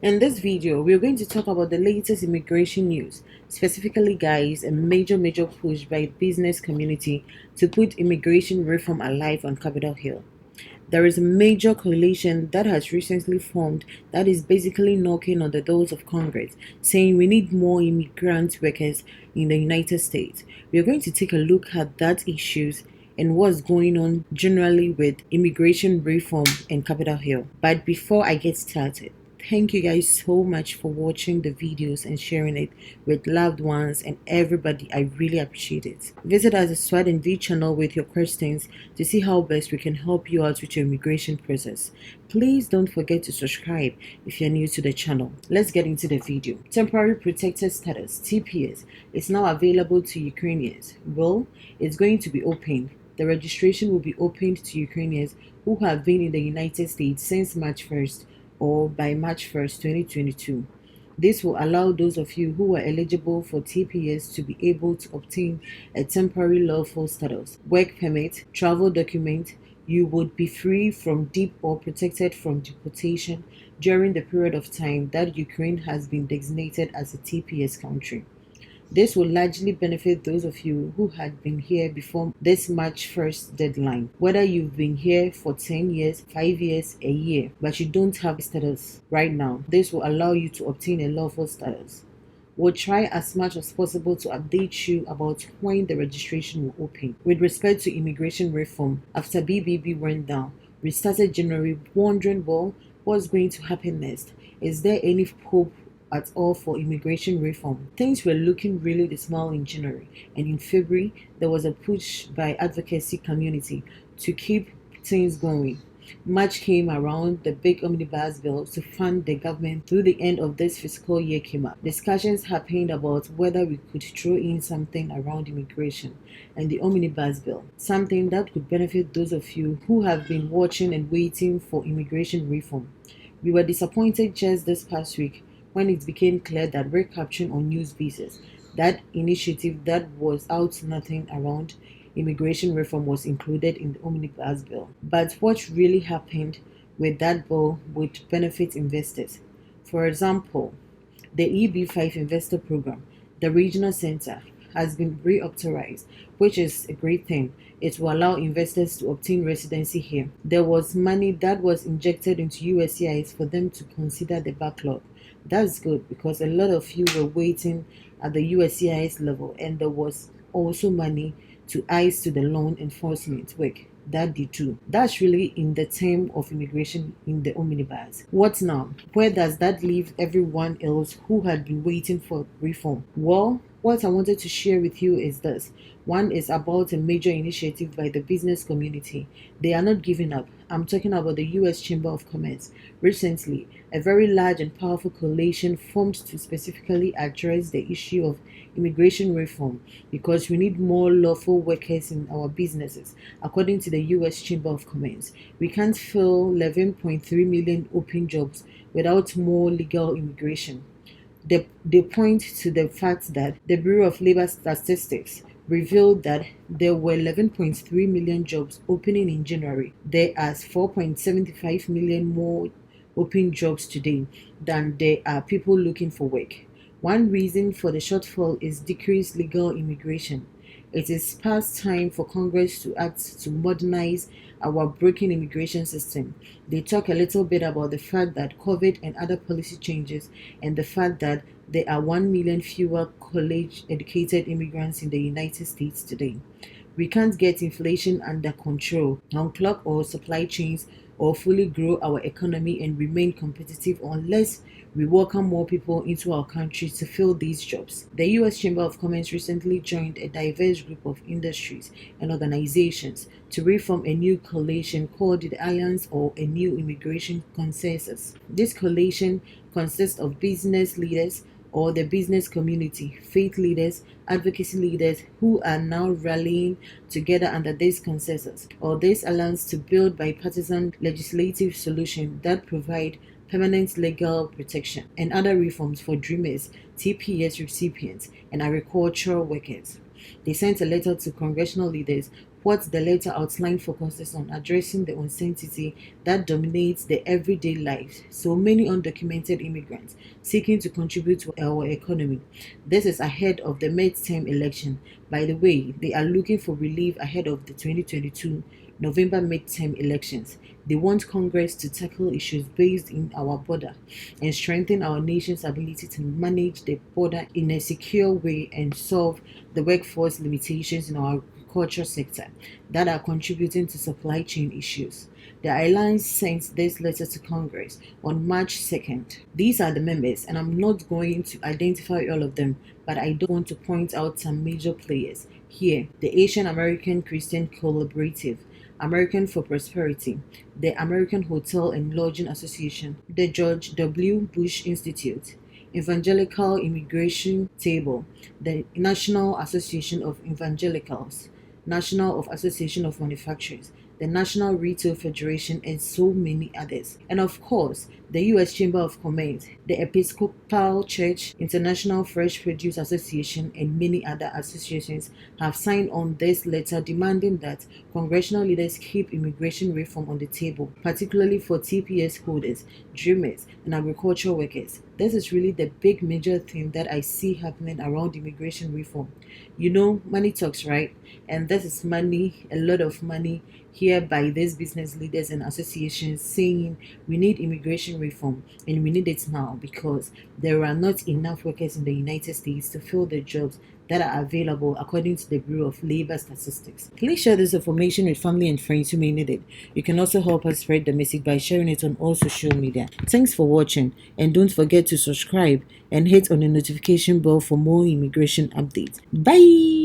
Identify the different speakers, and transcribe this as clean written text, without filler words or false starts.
Speaker 1: In this video, we are going to talk about the latest immigration news, specifically guys, a major push by the business community to put immigration reform alive on Capitol Hill. There is a major coalition that has recently formed that is basically knocking on the doors of Congress, saying we need more immigrant workers in the United States. We are going to take a look at that issues and what's going on generally with immigration reform in Capitol Hill. But before I get started, thank you guys so much for watching the videos and sharing it with loved ones and everybody. I really appreciate it. Visit us at Swat&Vee channel with your questions to see how best we can help you out with your immigration process. Please don't forget to subscribe if you're new to the channel. Let's get into the video. Temporary Protected Status (TPS) is now available to Ukrainians. Well, it's going to be opened. The registration will be opened to Ukrainians who have been in the United States since March 1st or by March 1st, 2022. This will allow those of you who are eligible for TPS to be able to obtain a temporary lawful status, work permit, travel document. You would be free from or protected from deportation during the period of time that Ukraine has been designated as a TPS country. This will largely benefit those of you who had been here before this March 1st deadline. Whether you've been here for 10 years, 5 years, a year, but you don't have status right now, this will allow you to obtain a lawful status. We'll try as much as possible to update you about when the registration will open. With respect to immigration reform, after BBB went down, we started January wondering, well, what's going to happen next? Is there any hope at all for immigration reform? Things were looking really dismal in January, and in February there was a push by advocacy community to keep things going. March came around, the big Omnibus bill to fund the government through the end of this fiscal year came up. Discussions happened about whether we could throw in something around immigration and the Omnibus bill, something that could benefit those of you who have been watching and waiting for immigration reform. We were disappointed just this past week when it became clear that recapturing on news visas, that initiative that was out nothing around immigration reform, was included in the Omnibus bill. But what really happened with that bill would benefit investors. For example, the EB5 investor program, the regional center, has been reauthorized, which is a great thing. It will allow investors to obtain residency here. There was money that was injected into USCIS for them to consider the backlog. That's good because a lot of you were waiting at the USCIS level, and there was also money to eyes to the law enforcement work that they do. That's really in the term of immigration in the Omnibus. What now? Where does that leave everyone else who had been waiting for reform? Well, what I wanted to share with you is this. One is about a major initiative by the business community. They are not giving up. I'm talking about the US Chamber of Commerce. Recently, a very large and powerful coalition formed to specifically address the issue of immigration reform because we need more lawful workers in our businesses. According to the US Chamber of Commerce, we can't fill 11.3 million open jobs without more legal immigration. They point to the fact that the Bureau of Labor Statistics revealed that there were 11.3 million jobs opening in January. There are 4.75 million more open jobs today than there are people looking for work. One reason for the shortfall is decreased legal immigration. It is past time for Congress to act to modernize our broken immigration system. They talk a little bit about the fact that COVID and other policy changes, and the fact that there are 1 million fewer college-educated immigrants in the United States today. We can't get inflation under control, unclog our supply chains, or fully grow our economy and remain competitive unless we welcome more people into our country to fill these jobs. The US Chamber of Commerce recently joined a diverse group of industries and organizations to reform a new coalition called the Alliance or a New Immigration Consensus. This coalition consists of business leaders or the business community, faith leaders, advocacy leaders who are now rallying together under this consensus or this alliance to build bipartisan legislative solutions that provide permanent legal protection and other reforms for dreamers, TPS recipients, and agricultural workers. They sent a letter to congressional leaders What the letter outline focuses on addressing the uncertainty that dominates the everyday lives so many undocumented immigrants seeking to contribute to our economy. This is ahead of the midterm election. By the way, they are looking for relief ahead of the 2022 November midterm elections. They want Congress to tackle issues based in our border and strengthen our nation's ability to manage the border in a secure way and solve the workforce limitations in our agriculture sector that are contributing to supply chain issues. The alliance sent this letter to Congress on March 2nd. These are the members, and I'm not going to identify all of them, but I do want to point out some major players. Here, the Asian American Christian Collaborative, American for Prosperity, the American Hotel and Lodging Association, the George W. Bush Institute, Evangelical Immigration Table, the National Association of Evangelicals, National Association of Manufacturers, the National Retail Federation, and so many others. And of course, the U.S. Chamber of Commerce, the Episcopal Church, International Fresh Produce Association, and many other associations have signed on this letter demanding that congressional leaders keep immigration reform on the table, particularly for TPS holders, dreamers, and agricultural workers. This is really the big major thing that I see happening around immigration reform. You know, money talks, right? And this is money, a lot of money here by these business leaders and associations saying we need immigration reform and we need it now because there are not enough workers in the United States to fill the jobs that are available according to the Bureau of Labor Statistics. Please share this information with family and friends who may need it. You can also help us spread the message by sharing it on all social media. Thanks for watching, and don't forget to subscribe and hit on the notification bell for more immigration updates. Bye!